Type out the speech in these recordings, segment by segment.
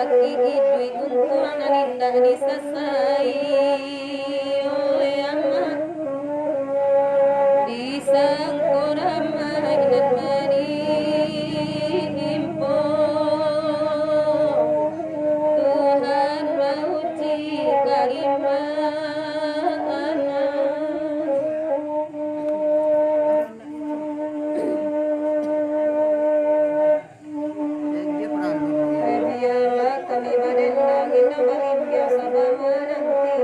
Saki idui untung naninda disasai oyama disangkorama inan manimpo Tuhan mauci kaimana biarlah kami badenang kita balimbia sabama nanti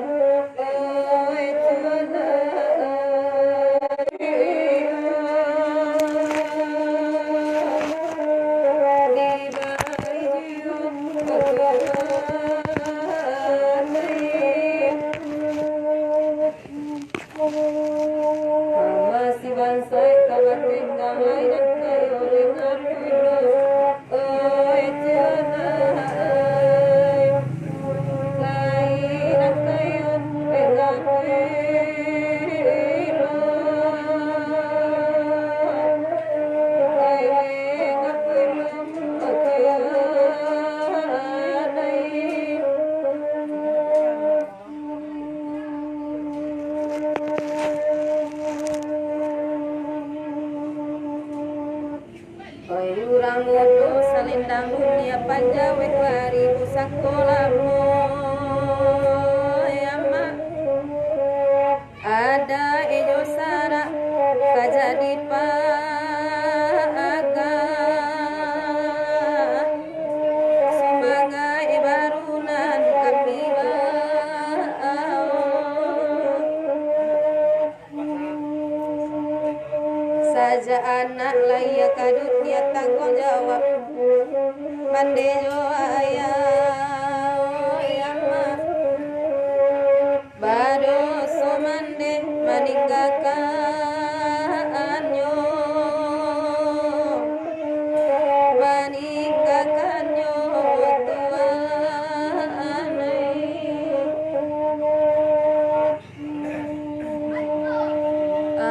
masih bansai kabar tinggalai dan kayo dengar dulu lain dan kayo dengar Urang mudo salindang dunia panjawet wari busakola yama ada ejo sara kajadi paga sebagai barunan kapila saja anak layak kadut dia tanggung jawab mandejo ayah yama bado somande maninggakanyo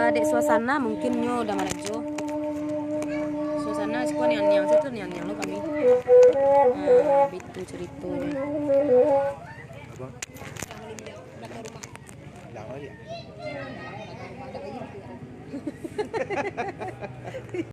tuanai dek suasana mungkin nyo udah marajo suasana sekolah yang situ yang lo kami itu ceritanya Apa? Lama dia.